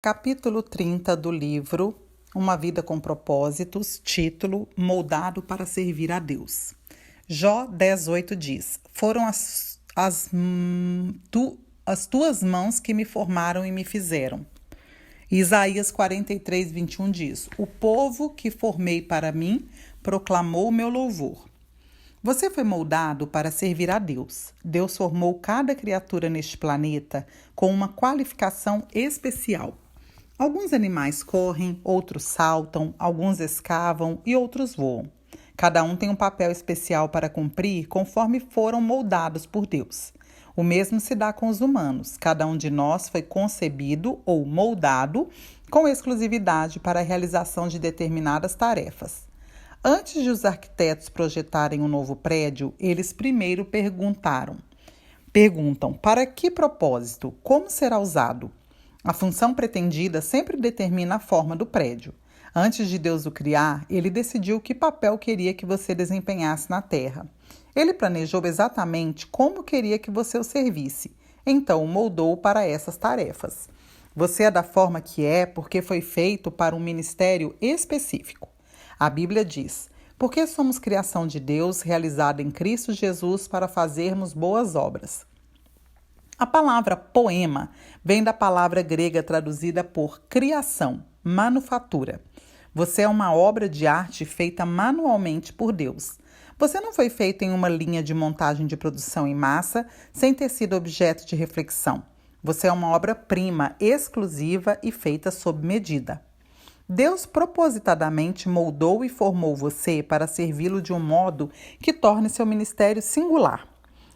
Capítulo 30 do livro Uma Vida com Propósitos, título Moldado para Servir a Deus. Jó 10:8 diz: Foram as tuas mãos que me formaram e me fizeram. Isaías 43:21 diz: O povo que formei para mim proclamou o meu louvor. Você foi moldado para servir a Deus. Deus formou cada criatura neste planeta com uma qualificação especial. Alguns animais correm, outros saltam, alguns escavam e outros voam. Cada um tem um papel especial para cumprir conforme foram moldados por Deus. O mesmo se dá com os humanos. Cada um de nós foi concebido ou moldado com exclusividade para a realização de determinadas tarefas. Antes de os arquitetos projetarem um novo prédio, eles primeiro perguntam: para que propósito? Como será usado? A função pretendida sempre determina a forma do prédio. Antes de Deus o criar, ele decidiu que papel queria que você desempenhasse na terra. Ele planejou exatamente como queria que você o servisse, então o moldou para essas tarefas. Você é da forma que é porque foi feito para um ministério específico. A Bíblia diz: porque somos criação de Deus, realizada em Cristo Jesus para fazermos boas obras. A palavra poema vem da palavra grega traduzida por criação, manufatura. Você é uma obra de arte feita manualmente por Deus. Você não foi feito em uma linha de montagem de produção em massa, sem ter sido objeto de reflexão. Você é uma obra-prima, exclusiva e feita sob medida. Deus propositadamente moldou e formou você para servi-lo de um modo que torne seu ministério singular.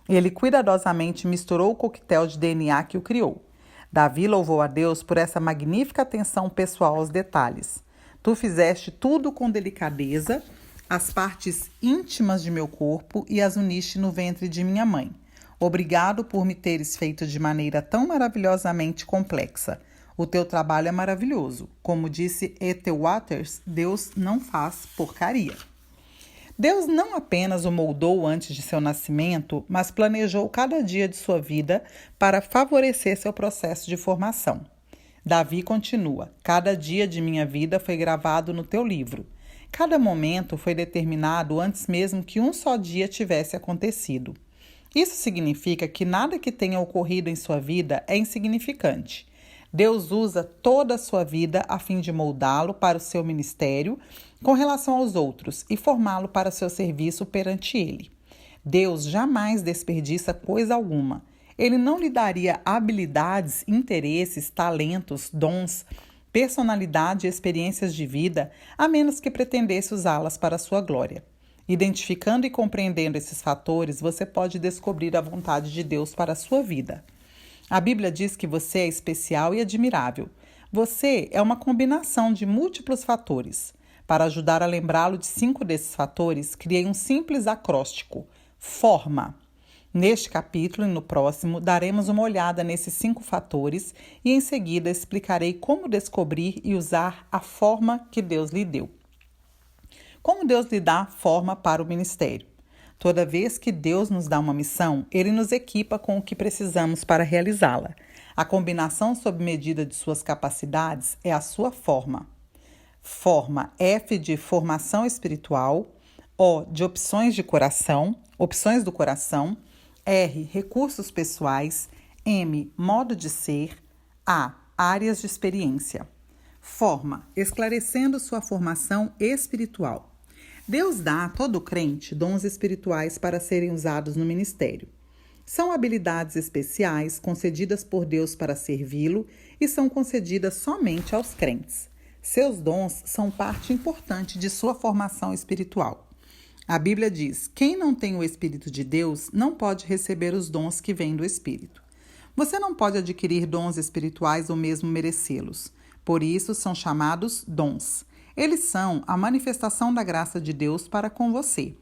Ele cuidadosamente misturou o coquetel de DNA que o criou. Davi louvou a Deus por essa magnífica atenção pessoal aos detalhes. Tu fizeste tudo com delicadeza, as partes íntimas de meu corpo e as uniste no ventre de minha mãe. Obrigado por me teres feito de maneira tão maravilhosamente complexa. O teu trabalho é maravilhoso. Como disse Ethel Waters, Deus não faz porcaria. Deus não apenas o moldou antes de seu nascimento, mas planejou cada dia de sua vida para favorecer seu processo de formação. Davi continua: cada dia de minha vida foi gravado no teu livro. Cada momento foi determinado antes mesmo que um só dia tivesse acontecido. Isso significa que nada que tenha ocorrido em sua vida é insignificante. Deus usa toda a sua vida a fim de moldá-lo para o seu ministério com relação aos outros e formá-lo para o seu serviço perante ele. Deus jamais desperdiça coisa alguma. Ele não lhe daria habilidades, interesses, talentos, dons, personalidade e experiências de vida, a menos que pretendesse usá-las para a sua glória. Identificando e compreendendo esses fatores, você pode descobrir a vontade de Deus para a sua vida. A Bíblia diz que você é especial e admirável. Você é uma combinação de múltiplos fatores. Para ajudar a lembrá-lo de 5 desses fatores, criei um simples acróstico: forma. Neste capítulo e no próximo, daremos uma olhada nesses 5 fatores e em seguida explicarei como descobrir e usar a forma que Deus lhe deu. Como Deus lhe dá forma para o ministério? Toda vez que Deus nos dá uma missão, Ele nos equipa com o que precisamos para realizá-la. A combinação sob medida de suas capacidades é a sua forma. Forma: F de formação espiritual, O de opções do coração, R, recursos pessoais, M, modo de ser, A, áreas de experiência. Forma: esclarecendo sua formação espiritual. Deus dá a todo crente dons espirituais para serem usados no ministério. São habilidades especiais concedidas por Deus para servi-lo e são concedidas somente aos crentes. Seus dons são parte importante de sua formação espiritual. A Bíblia diz: quem não tem o Espírito de Deus não pode receber os dons que vêm do Espírito. Você não pode adquirir dons espirituais ou mesmo merecê-los. Por isso são chamados dons. Eles são a manifestação da graça de Deus para com você.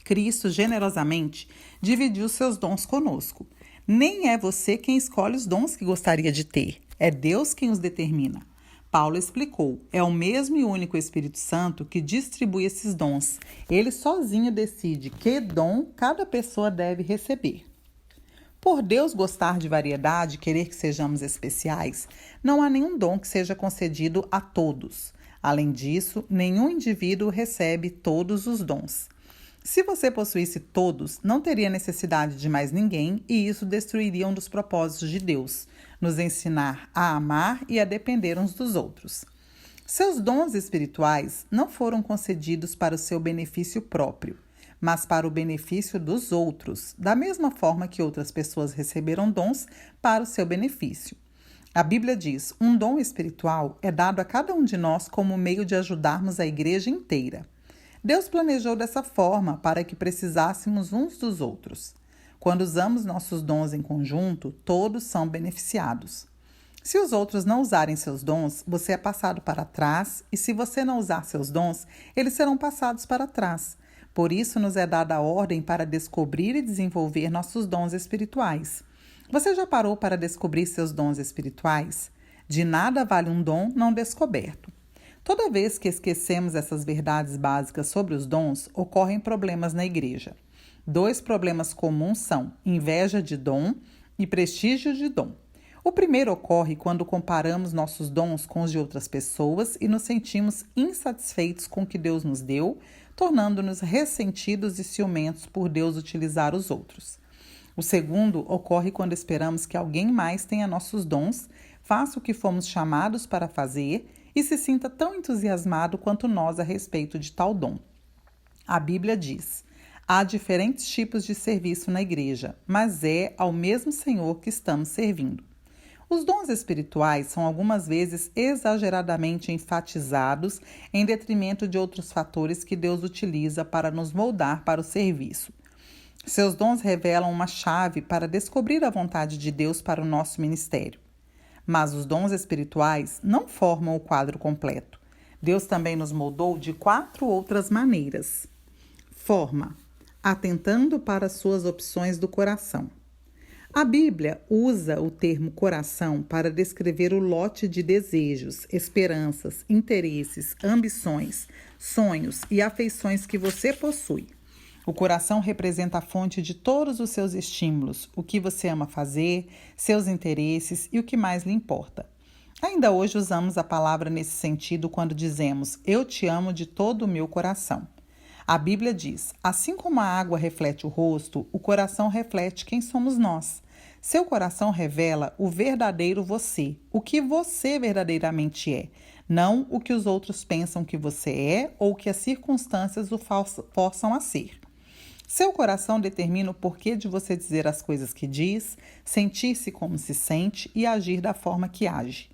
Cristo generosamente dividiu seus dons conosco. Nem é você quem escolhe os dons que gostaria de ter. É Deus quem os determina. Paulo explicou: é o mesmo e único Espírito Santo que distribui esses dons. Ele sozinho decide que dom cada pessoa deve receber. Por Deus gostar de variedade e querer que sejamos especiais, não há nenhum dom que seja concedido a todos. Além disso, nenhum indivíduo recebe todos os dons. Se você possuísse todos, não teria necessidade de mais ninguém e isso destruiria um dos propósitos de Deus, nos ensinar a amar e a depender uns dos outros. Seus dons espirituais não foram concedidos para o seu benefício próprio, mas para o benefício dos outros, da mesma forma que outras pessoas receberam dons para o seu benefício. A Bíblia diz: um dom espiritual é dado a cada um de nós como meio de ajudarmos a igreja inteira. Deus planejou dessa forma para que precisássemos uns dos outros. Quando usamos nossos dons em conjunto, todos são beneficiados. Se os outros não usarem seus dons, você é passado para trás, e se você não usar seus dons, eles serão passados para trás. Por isso, nos é dada a ordem para descobrir e desenvolver nossos dons espirituais. Você já parou para descobrir seus dons espirituais? De nada vale um dom não descoberto. Toda vez que esquecemos essas verdades básicas sobre os dons, ocorrem problemas na igreja. 2 problemas comuns são inveja de dom e prestígio de dom. O primeiro ocorre quando comparamos nossos dons com os de outras pessoas e nos sentimos insatisfeitos com o que Deus nos deu, tornando-nos ressentidos e ciumentos por Deus utilizar os outros. O segundo ocorre quando esperamos que alguém mais tenha nossos dons, faça o que fomos chamados para fazer e se sinta tão entusiasmado quanto nós a respeito de tal dom. A Bíblia diz: há diferentes tipos de serviço na igreja, mas é ao mesmo Senhor que estamos servindo. Os dons espirituais são algumas vezes exageradamente enfatizados em detrimento de outros fatores que Deus utiliza para nos moldar para o serviço. Seus dons revelam uma chave para descobrir a vontade de Deus para o nosso ministério. Mas os dons espirituais não formam o quadro completo. Deus também nos moldou de 4 outras maneiras. Forma: atentando para suas opções do coração. A Bíblia usa o termo coração para descrever o lote de desejos, esperanças, interesses, ambições, sonhos e afeições que você possui. O coração representa a fonte de todos os seus estímulos, o que você ama fazer, seus interesses e o que mais lhe importa. Ainda hoje usamos a palavra nesse sentido quando dizemos: eu te amo de todo o meu coração. A Bíblia diz: assim como a água reflete o rosto, o coração reflete quem somos nós. Seu coração revela o verdadeiro você, o que você verdadeiramente é, não o que os outros pensam que você é ou que as circunstâncias o forçam a ser. Seu coração determina o porquê de você dizer as coisas que diz, sentir-se como se sente e agir da forma que age.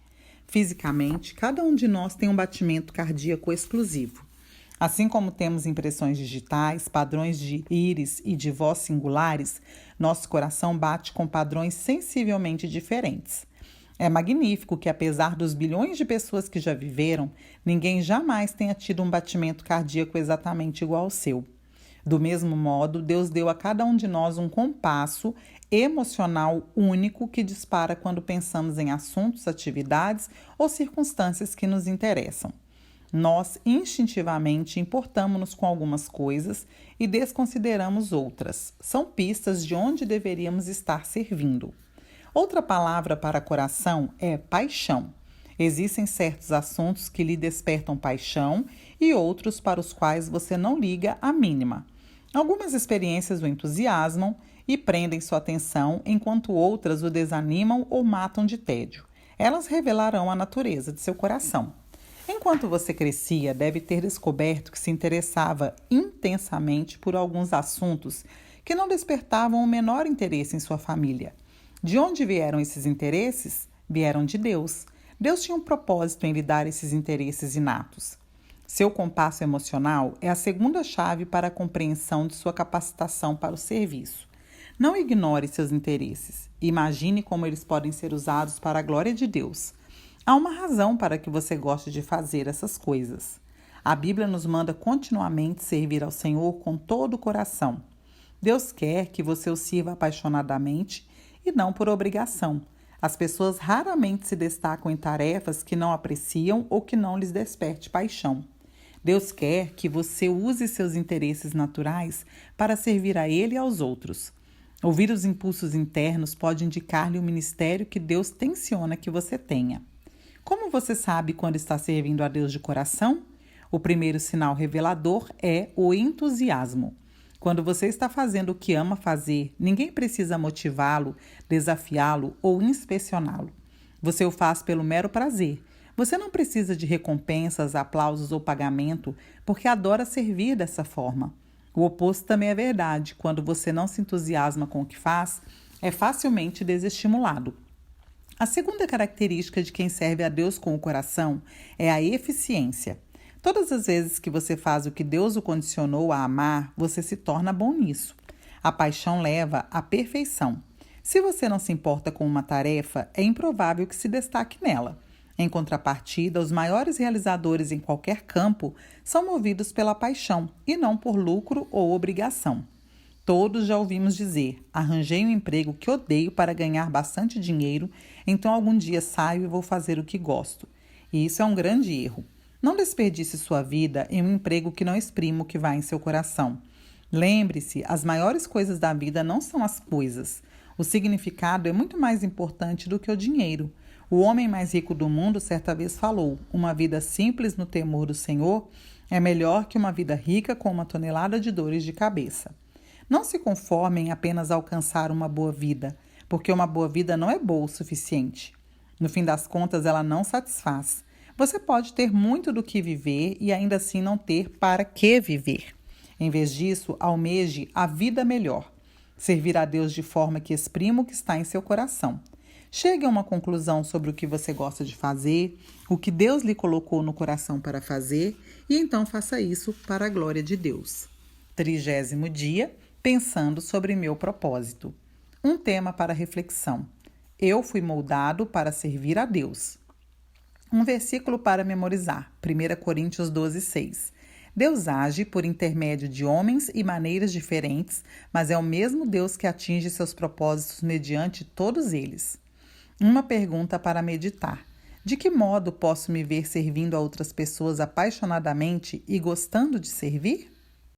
Fisicamente, cada um de nós tem um batimento cardíaco exclusivo. Assim como temos impressões digitais, padrões de íris e de voz singulares, nosso coração bate com padrões sensivelmente diferentes. É magnífico que, apesar dos bilhões de pessoas que já viveram, ninguém jamais tenha tido um batimento cardíaco exatamente igual ao seu. Do mesmo modo, Deus deu a cada um de nós um compasso emocional único que dispara quando pensamos em assuntos, atividades ou circunstâncias que nos interessam. Nós, instintivamente, importamos-nos com algumas coisas e desconsideramos outras. São pistas de onde deveríamos estar servindo. Outra palavra para coração é paixão. Existem certos assuntos que lhe despertam paixão e outros para os quais você não liga a mínima. Algumas experiências o entusiasmam e prendem sua atenção, enquanto outras o desanimam ou matam de tédio. Elas revelarão a natureza de seu coração. Enquanto você crescia, deve ter descoberto que se interessava intensamente por alguns assuntos que não despertavam o menor interesse em sua família. De onde vieram esses interesses? Vieram de Deus. Deus tinha um propósito em lhe dar esses interesses inatos. Seu compasso emocional é a segunda chave para a compreensão de sua capacitação para o serviço. Não ignore seus interesses. Imagine como eles podem ser usados para a glória de Deus. Há uma razão para que você goste de fazer essas coisas. A Bíblia nos manda continuamente servir ao Senhor com todo o coração. Deus quer que você o sirva apaixonadamente e não por obrigação. As pessoas raramente se destacam em tarefas que não apreciam ou que não lhes desperte paixão. Deus quer que você use seus interesses naturais para servir a Ele e aos outros. Ouvir os impulsos internos pode indicar-lhe o ministério que Deus tenciona que você tenha. Como você sabe quando está servindo a Deus de coração? O primeiro sinal revelador é o entusiasmo. Quando você está fazendo o que ama fazer, ninguém precisa motivá-lo, desafiá-lo ou inspecioná-lo. Você o faz pelo mero prazer. Você não precisa de recompensas, aplausos ou pagamento, porque adora servir dessa forma. O oposto também é verdade. Quando você não se entusiasma com o que faz, é facilmente desestimulado. A segunda característica de quem serve a Deus com o coração é a eficiência. Todas as vezes que você faz o que Deus o condicionou a amar, você se torna bom nisso. A paixão leva à perfeição. Se você não se importa com uma tarefa, é improvável que se destaque nela. Em contrapartida, os maiores realizadores em qualquer campo são movidos pela paixão e não por lucro ou obrigação. Todos já ouvimos dizer: arranjei um emprego que odeio para ganhar bastante dinheiro, então algum dia saio e vou fazer o que gosto. E isso é um grande erro. Não desperdice sua vida em um emprego que não exprima o que vai em seu coração. Lembre-se, as maiores coisas da vida não são as coisas. O significado é muito mais importante do que o dinheiro. O homem mais rico do mundo certa vez falou: uma vida simples no temor do Senhor é melhor que uma vida rica com uma tonelada de dores de cabeça. Não se conformem em apenas alcançar uma boa vida, porque uma boa vida não é boa o suficiente. No fim das contas, ela não satisfaz. Você pode ter muito do que viver e ainda assim não ter para que viver. Em vez disso, almeje a vida melhor. Servir a Deus de forma que exprima o que está em seu coração. Chegue a uma conclusão sobre o que você gosta de fazer, o que Deus lhe colocou no coração para fazer, e então faça isso para a glória de Deus. 30º dia, pensando sobre meu propósito. Um tema para reflexão. Eu fui moldado para servir a Deus. Um versículo para memorizar. 1 Coríntios 12:6. Deus age por intermédio de homens e maneiras diferentes, mas é o mesmo Deus que atinge seus propósitos mediante todos eles. Uma pergunta para meditar. De que modo posso me ver servindo a outras pessoas apaixonadamente e gostando de servir?